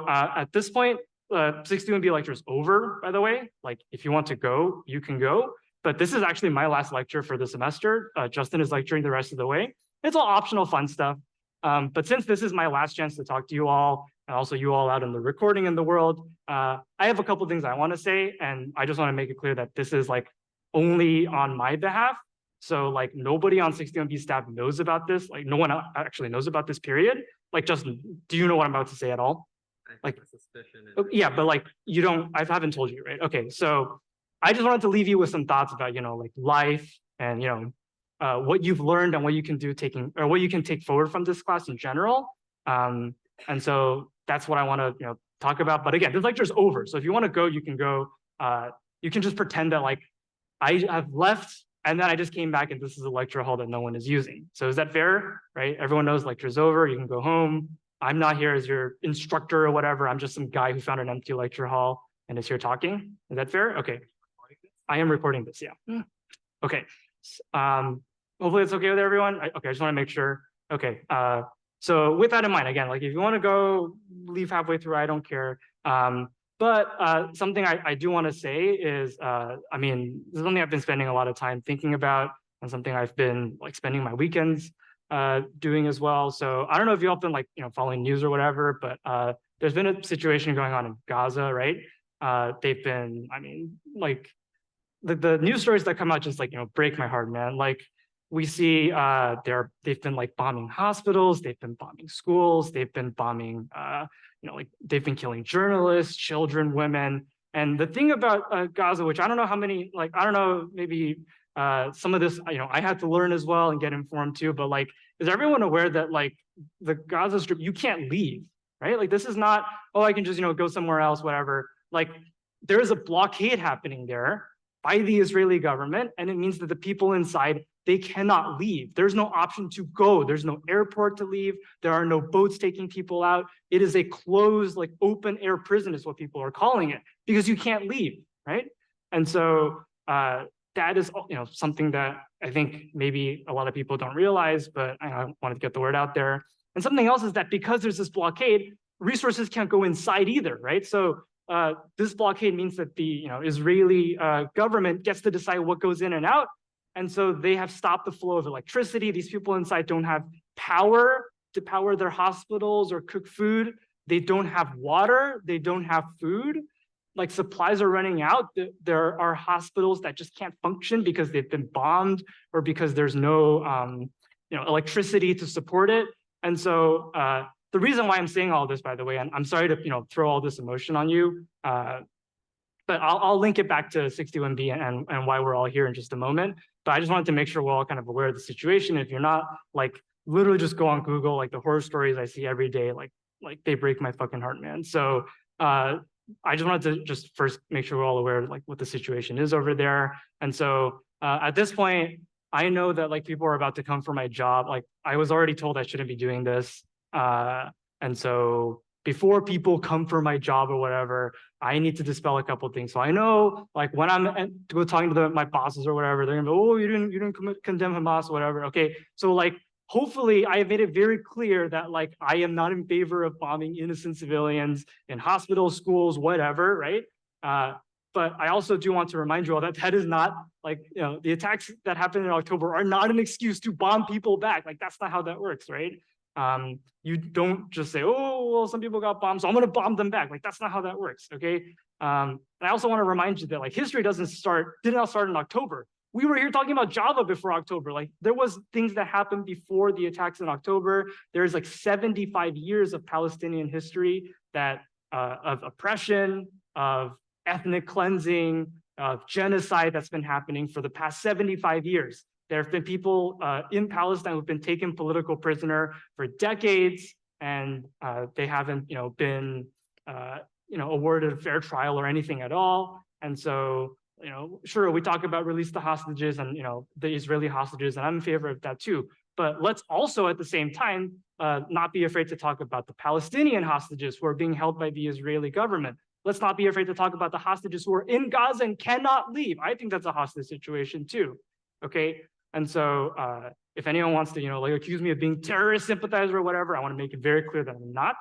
At this point, 61B lecture is over, by the way. Like, if you want to go, you can go. But this is actually my last lecture for the semester. Justin is lecturing the rest of the way. It's all optional fun stuff. But since this is my last chance to talk to you all, and also you all out in the recording in the world, I have a couple things I want to say, and I just want to make it clear that this is like only on my behalf. So like nobody on 61B staff knows about this. Like no one actually knows about this period. Like Justin, do you know what I'm about to say at all? Like a suspicion. Yeah, but like you don't, I haven't told you, right? Okay, so I just wanted to leave you with some thoughts about, like life and, what you've learned and what you can do what you can take forward from this class in general. And so that's what I want to, talk about. But again, this lecture is over. So if you want to go, you can go. You can just pretend that like I have left and then I just came back and this is a lecture hall that no one is using. So is that fair, right? Everyone knows lecture's over. You can go home. I'm not here as your instructor or whatever. I'm just some guy who found an empty lecture hall and is here talking. Is that fair? Okay. I am recording this, yeah. Okay. Hopefully it's okay with everyone. Okay, I just want to make sure. Okay. So with that in mind, again, like if you want to go leave halfway through, I don't care. But something I do want to say is, I mean, this is something I've been spending a lot of time thinking about and something I've been like spending my weekends doing as well. So I don't know if you all been like, following news or whatever, but there's been a situation going on in Gaza, right? They've been, I mean, like the news stories that come out just like, break my heart, man. Like we see they've been like bombing hospitals, they've been bombing schools, they've been bombing, like they've been killing journalists, children, women. And the thing about Gaza, which I don't know how many, like, I don't know, maybe some of this, I had to learn as well and get informed too, but like, is everyone aware that like the Gaza Strip, you can't leave, right? Like this is not, oh, I can just, go somewhere else, whatever. Like there is a blockade happening there by the Israeli government, and it means that the people inside, they cannot leave. There's no option to go. There's no airport to leave. There are no boats taking people out. It is a closed, like open air prison is what people are calling it, because you can't leave, right? And so that is, something that I think maybe a lot of people don't realize, but I wanted to get the word out there. And something else is that because there's this blockade, resources can't go inside either, right? So this blockade means that the Israeli government gets to decide what goes in and out. And so they have stopped the flow of electricity. These people inside don't have power to power their hospitals or cook food. They don't have water. They don't have food. Like supplies are running out. There are hospitals that just can't function because they've been bombed or because there's no electricity to support it. And so the reason why I'm saying all this, by the way, and I'm sorry to throw all this emotion on you, but I'll link it back to 61B and why we're all here in just a moment. But I just wanted to make sure we're all kind of aware of the situation. If you're not, like literally just go on Google, like the horror stories I see every day, like they break my fucking heart, man. So I just wanted to just first make sure we're all aware of like what the situation is over there. And so at this point, I know that like people are about to come for my job. Like I was already told I shouldn't be doing this. And so before people come for my job or whatever, I need to dispel a couple of things. So I know like when I'm talking to my bosses or whatever, they're gonna be, oh, you didn't condemn Hamas or whatever. Okay, so like hopefully I have made it very clear that like I am not in favor of bombing innocent civilians in hospitals, schools, whatever, right? But I also do want to remind you all that that is not like, the attacks that happened in October are not an excuse to bomb people back. Like that's not how that works, right? You don't just say, oh, well, some people got bombed, so I'm going to bomb them back. Like, that's not how that works, okay? And I also want to remind you that, like, history did not start in October. We were here talking about Java before October. Like, there was things that happened before the attacks in October. There's, like, 75 years of Palestinian history that of oppression, of ethnic cleansing, of genocide that's been happening for the past 75 years. There have been people in Palestine who've been taken political prisoner for decades, and they haven't, been, awarded a fair trial or anything at all. And so, sure, we talk about release the hostages and, the Israeli hostages, and I'm in favor of that too. But let's also, at the same time, not be afraid to talk about the Palestinian hostages who are being held by the Israeli government. Let's not be afraid to talk about the hostages who are in Gaza and cannot leave. I think that's a hostage situation too. Okay. And so if anyone wants to, like accuse me of being terrorist sympathizer or whatever, I want to make it very clear that I'm not.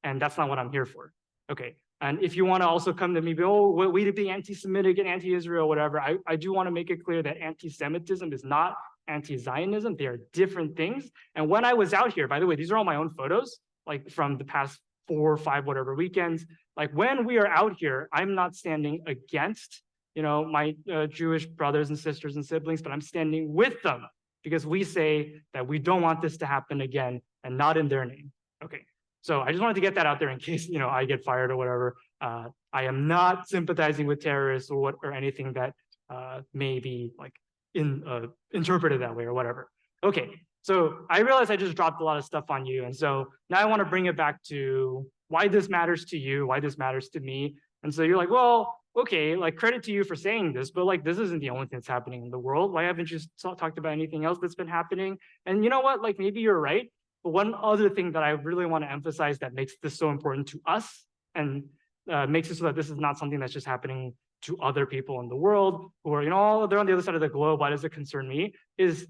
and that's not what I'm here for. Okay, and if you want to also come to me, oh, way to be anti-Semitic and anti-Israel, whatever, I do want to make it clear that anti-Semitism is not anti-Zionism. They are different things. And when I was out here, by the way, these are all my own photos, like from the past 4 or 5, whatever weekends. Like when we are out here, I'm not standing against, my Jewish brothers and sisters and siblings, but I'm standing with them because we say that we don't want this to happen again and not in their name. Okay, so I just wanted to get that out there in case, I get fired or whatever. I am not sympathizing with terrorists or anything that may be like interpreted that way or whatever. Okay, so I realize I just dropped a lot of stuff on you. And so now I want to bring it back to why this matters to you, why this matters to me. And so you're like, well, okay, like credit to you for saying this, but like this isn't the only thing that's happening in the world. Why haven't you talked about anything else that's been happening? And you know what, like maybe you're right. But one other thing that I really want to emphasize that makes this so important to us and makes it so that this is not something that's just happening to other people in the world who are, they're on the other side of the globe. Why does it concern me? Is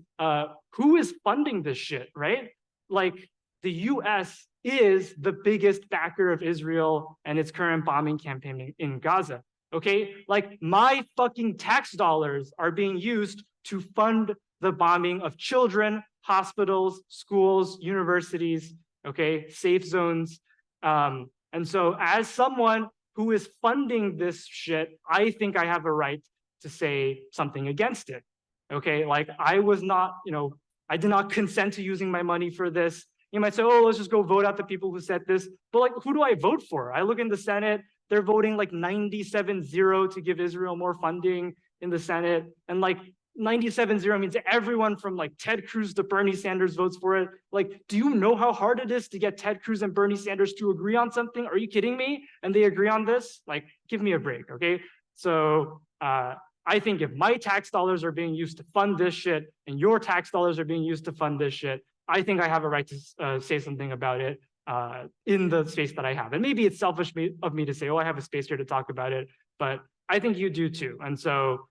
who is funding this shit, right? Like the US is the biggest backer of Israel and its current bombing campaign in Gaza, okay? Like my fucking tax dollars are being used to fund the bombing of children, hospitals, schools, universities, okay, safe zones. And so as someone who is funding this shit, I think I have a right to say something against it, okay? Like I was not, I did not consent to using my money for this. You might say, oh, let's just go vote out the people who said this. But like, who do I vote for? I look in the Senate, they're voting like 97-0 to give Israel more funding in the Senate. And like 97-0 means everyone from like Ted Cruz to Bernie Sanders votes for it. Like, do you know how hard it is to get Ted Cruz and Bernie Sanders to agree on something? Are you kidding me? And they agree on this? Like, give me a break, okay? So I think if my tax dollars are being used to fund this shit and your tax dollars are being used to fund this shit, I think I have a right to say something about it in the space that I have. And maybe it's selfish of me to say, oh, I have a space here to talk about it, but I think you do too. And so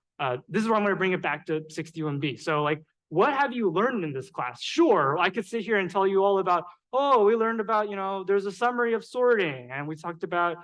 this is where I'm going to bring it back to 61B. So like, what have you learned in this class? Sure, I could sit here and tell you all about, oh, we learned about, there's a summary of sorting and we talked about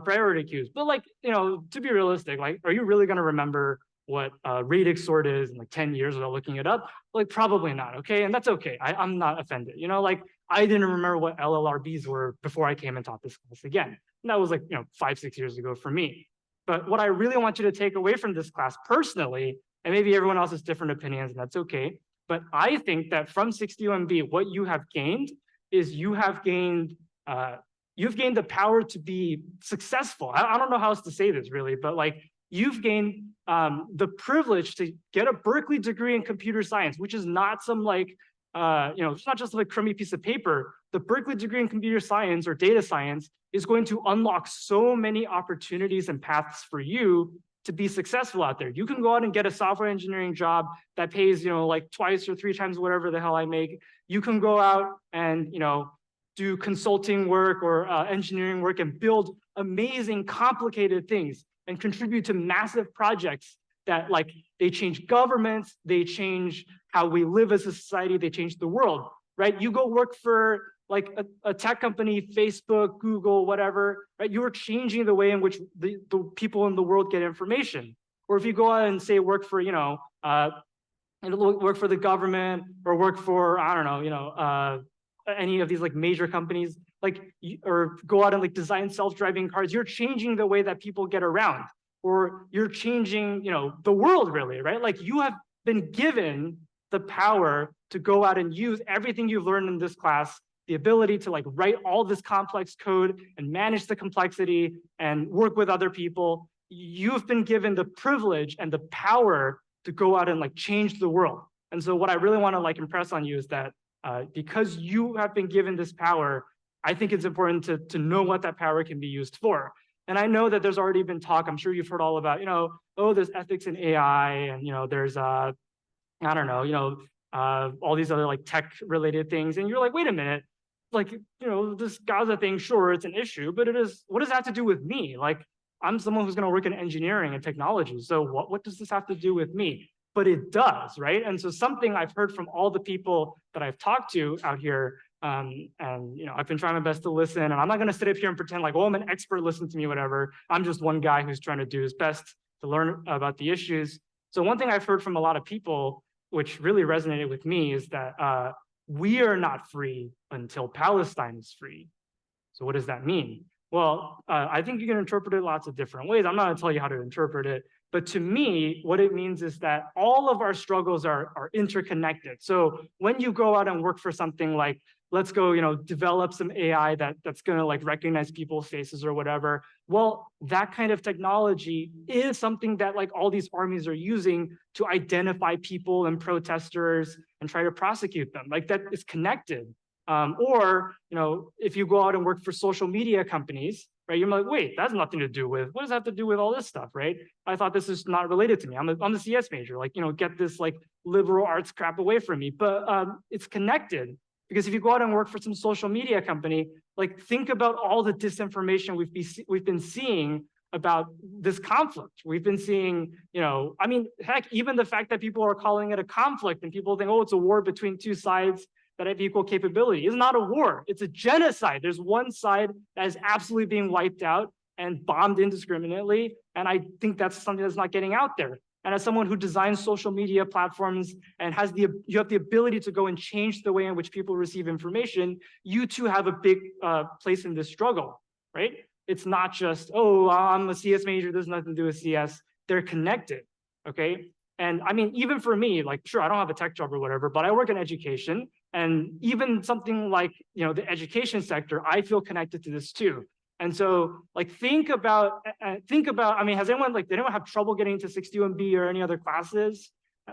priority queues. But like, to be realistic, like, are you really going to remember what radix sort is in like 10 years without looking it up? Like, probably not, okay? And that's okay. I'm not offended. Like, I didn't remember what LLRBs were before I came and taught this class again. And that was like, 5-6 years ago for me. But what I really want you to take away from this class personally, and maybe everyone else has different opinions, and that's okay, but I think that from 61B, what you have gained is you've gained the power to be successful. I don't know how else to say this really, but like you've gained the privilege to get a Berkeley degree in computer science, which is not some like, it's not just like a crummy piece of paper. The Berkeley degree in computer science or data science is going to unlock so many opportunities and paths for you to be successful out there. You can go out and get a software engineering job that pays, like 2 or 3 times whatever the hell I make. You can go out and, do consulting work or engineering work and build amazing, complicated things and contribute to massive projects that like they change governments, they change how we live as a society, they change the world, right? You go work for like a tech company, Facebook, Google, whatever, right? You're changing the way in which the people in the world get information. Or if you go out and say work for, work for the government or work for, I don't know, any of these like major companies, like, or go out and like design self-driving cars, you're changing the way that people get around, or you're changing, the world really, right? Like you have been given the power to go out and use everything you've learned in this class, the ability to like write all this complex code and manage the complexity and work with other people. You've been given the privilege and the power to go out and like change the world. And so what I really want to like impress on you is that because you have been given this power, I think it's important to know what that power can be used for. And I know that there's already been talk, I'm sure you've heard all about, oh, there's ethics in AI and, there's, I don't know, all these other like tech related things. And you're like, wait a minute, like, this Gaza thing, sure, it's an issue, but what does that have to do with me? Like, I'm someone who's going to work in engineering and technology. So what does this have to do with me? But it does, right? And so something I've heard from all the people that I've talked to out here And I've been trying my best to listen, and I'm not going to sit up here and pretend like, oh, I'm an expert, listen to me, whatever. I'm just one guy who's trying to do his best to learn about the issues. So one thing I've heard from a lot of people, which really resonated with me, is that we are not free until Palestine is free. So what does that mean? Well, I think you can interpret it lots of different ways. I'm not going to tell you how to interpret it. But to me, what it means is that all of our struggles are interconnected. So when you go out and work for something like, let's go, develop some AI that's going to like recognize people's faces or whatever. Well, that kind of technology is something that like all these armies are using to identify people and protesters and try to prosecute them. Like that is connected. Or if you go out and work for social media companies, right? You're like, wait, that has nothing to do with, what does that have to do with all this stuff, right? I thought this is not related to me. I'm the CS major, like, get this like liberal arts crap away from me. But it's connected, because if you go out and work for some social media company, like think about all the disinformation we've been seeing about this conflict. We've been seeing, heck, even the fact that people are calling it a conflict and people think, oh, it's a war between two sides that have equal capability. Is not a war, it's a genocide. There's one side that is absolutely being wiped out and bombed indiscriminately. And I think that's something that's not getting out there. And as someone who designs social media platforms and you have the ability to go and change the way in which people receive information, you too have a big place in this struggle, right? It's not just, oh, I'm a CS major, there's nothing to do with CS. They're connected, okay? And I mean, even for me, like, sure, I don't have a tech job or whatever, but I work in education. And even something like, the education sector, I feel connected to this too. And so like, think about, I mean, did anyone have trouble getting into 61B or any other classes?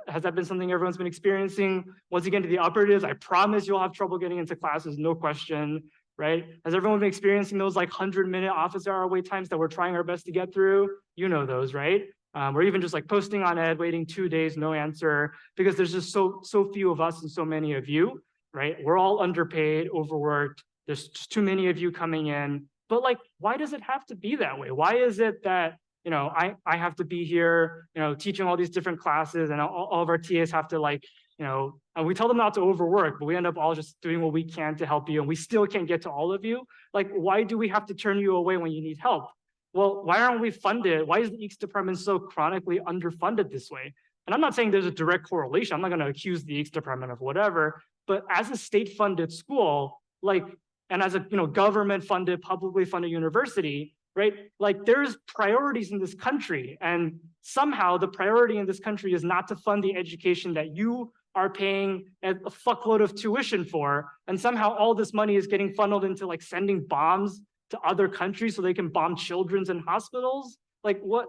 Has that been something everyone's been experiencing? Once you get into the operatives, I promise you'll have trouble getting into classes, no question, right? Has everyone been experiencing those like 100-minute office hour wait times that we're trying our best to get through? You know those, right? Or even just like posting on ed, waiting 2 days, no answer, because there's just so few of us and so many of you, right? We're all underpaid, overworked. There's just too many of you coming in. But like, why does it have to be that way? Why is it that, I have to be here, teaching all these different classes, and all of our TAs have to like, and we tell them not to overwork, but we end up all just doing what we can to help you, and we still can't get to all of you. Like, why do we have to turn you away when you need help? Well, why aren't we funded? Why is the EECS department so chronically underfunded this way? And I'm not saying there's a direct correlation. I'm not going to accuse the EECS department of whatever, but as a state-funded school, like, and as a government-funded, publicly funded university, right? Like, there's priorities in this country, and somehow the priority in this country is not to fund the education that you are paying a fuckload of tuition for, and somehow all this money is getting funneled into like sending bombs to other countries so they can bomb children's in hospitals. Like, what,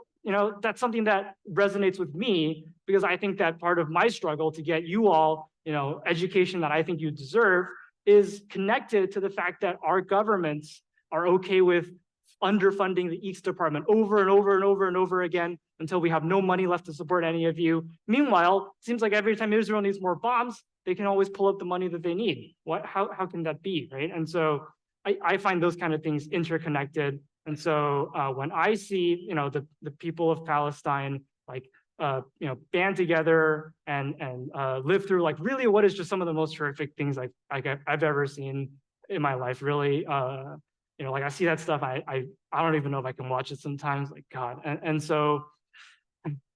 that's something that resonates with me, because I think that part of my struggle to get you all, education that I think you deserve is connected to the fact that our governments are okay with underfunding the EECS department over and over and over and over again until we have no money left to support any of you. Meanwhile, it seems like every time Israel needs more bombs, they can always pull up the money that they need. How can that be, right? And so I find those kind of things interconnected. And so when I see, the people of Palestine, like, band together and live through like really what is just some of the most horrific things I've ever seen in my life, really. Like, I see that stuff, I don't even know if I can watch it sometimes, like, God. And so,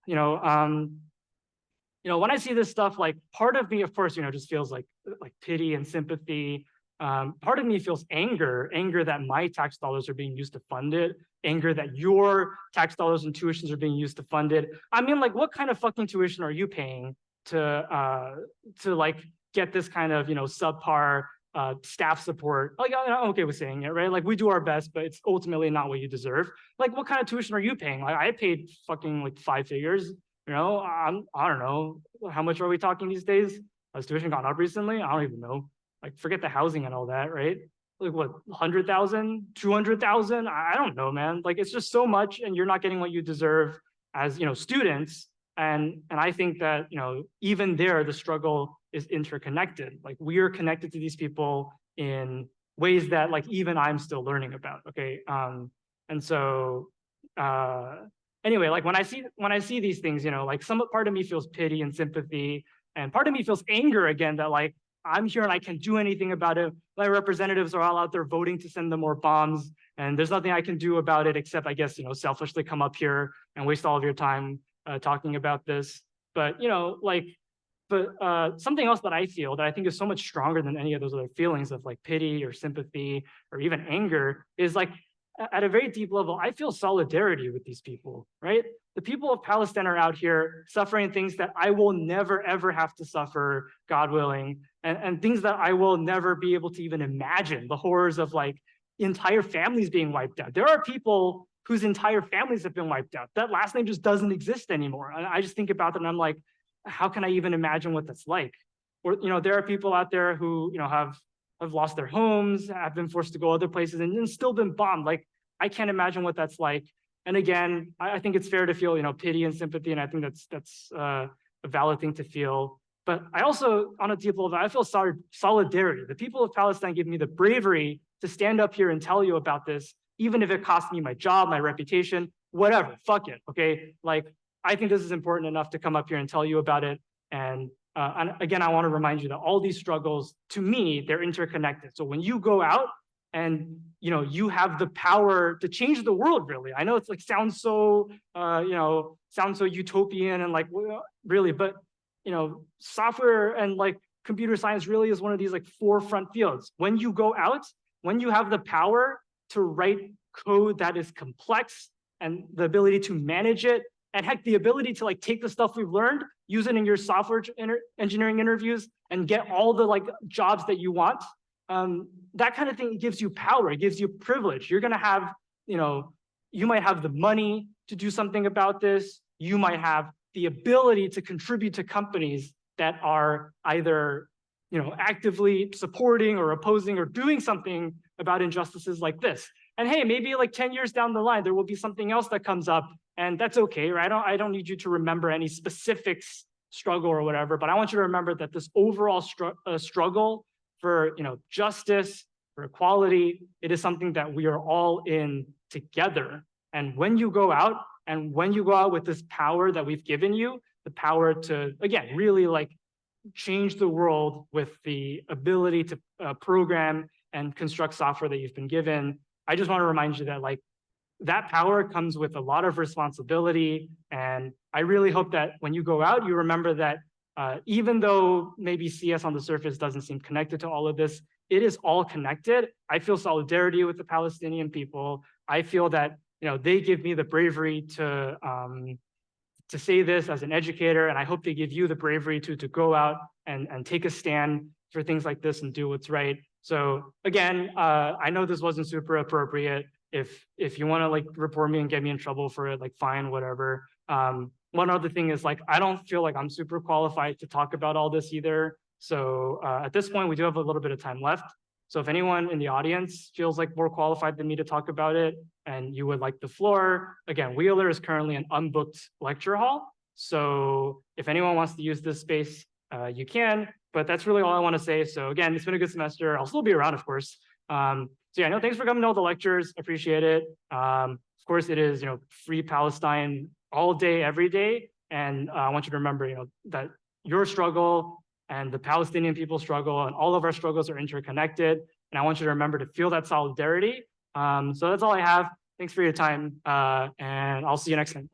when I see this stuff, like, part of me, of course, just feels like pity and sympathy. Part of me feels anger that my tax dollars are being used to fund it, anger that your tax dollars and tuitions are being used to fund it. I mean, like, what kind of fucking tuition are you paying to like get this kind of, subpar staff support? Like, I'm okay with saying it, right? Like, we do our best, but it's ultimately not what you deserve. Like, what kind of tuition are you paying? Like, I paid fucking like 5 figures, I don't know. How much are we talking these days? Has tuition gone up recently? I don't even know. Like, forget the housing and all that, right? Like, what, 100,000, 200,000? I don't know, man. Like, it's just so much, and you're not getting what you deserve as, students. And I think that, even there, the struggle is interconnected. Like, we are connected to these people in ways that, like, even I'm still learning about, okay? And so, anyway, like, when I see these things, like, some part of me feels pity and sympathy, and part of me feels anger again that, like, I'm here and I can't do anything about it. My representatives are all out there voting to send them more bombs, and there's nothing I can do about it except, I guess, selfishly come up here and waste all of your time talking about this. But something else that I feel that I think is so much stronger than any of those other feelings of like pity or sympathy or even anger is like at a very deep level, I feel solidarity with these people, right? The people of Palestine are out here suffering things that I will never, ever have to suffer, God willing, and things that I will never be able to even imagine, the horrors of like entire families being wiped out. There are people whose entire families have been wiped out. That last name just doesn't exist anymore. And I just think about that and I'm like, how can I even imagine what that's like? Or, there are people out there who, have lost their homes, have been forced to go other places and still been bombed. Like, I can't imagine what that's like. And again, I think it's fair to feel, pity and sympathy. And I think that's a valid thing to feel. But I also, on a deep level, I feel solidarity. The people of Palestine give me the bravery to stand up here and tell you about this, even if it costs me my job, my reputation, whatever, fuck it, okay? Like, I think this is important enough to come up here and tell you about it. And again, I want to remind you that all these struggles, to me, they're interconnected. So when you go out and you have the power to change the world, really. I know it's like sounds so utopian and like really, but software and like computer science really is one of these like forefront fields. When you go out, when you have the power to write code that is complex and the ability to manage it, and heck, the ability to like take the stuff we've learned, use it in your software engineering interviews, and get all the like jobs that you want. That kind of thing gives you power. It gives you privilege. You're gonna have, you might have the money to do something about this. You might have the ability to contribute to companies that are either, actively supporting or opposing or doing something about injustices like this. And hey, maybe like 10 years down the line, there will be something else that comes up, and that's okay, right? I don't need you to remember any specifics struggle or whatever, but I want you to remember that this overall struggle for justice, for equality, it is something that we are all in together. And when you go out, with this power that we've given you, the power to, again, really like change the world with the ability to program and construct software that you've been given, I just want to remind you that like that power comes with a lot of responsibility. And I really hope that when you go out, you remember that even though maybe CS on the surface doesn't seem connected to all of this, it is all connected. I feel solidarity with the Palestinian people. I feel that they give me the bravery to say this as an educator, and I hope they give you the bravery to go out and take a stand for things like this and do what's right. So again, I know this wasn't super appropriate. If you want to like report me and get me in trouble for it, like fine, whatever. One other thing is like, I don't feel like I'm super qualified to talk about all this either. So at this point, we do have a little bit of time left. So if anyone in the audience feels like more qualified than me to talk about it and you would like the floor, again, Wheeler is currently an unbooked lecture hall. So if anyone wants to use this space, you can, but that's really all I want to say. So again, it's been a good semester. I'll still be around, of course. So yeah, no, thanks for coming to all the lectures. Appreciate it. Of course, it is, free Palestine all day, every day. And I want you to remember, that your struggle and the Palestinian people's struggle and all of our struggles are interconnected. And I want you to remember to feel that solidarity. So that's all I have. Thanks for your time. And I'll see you next time.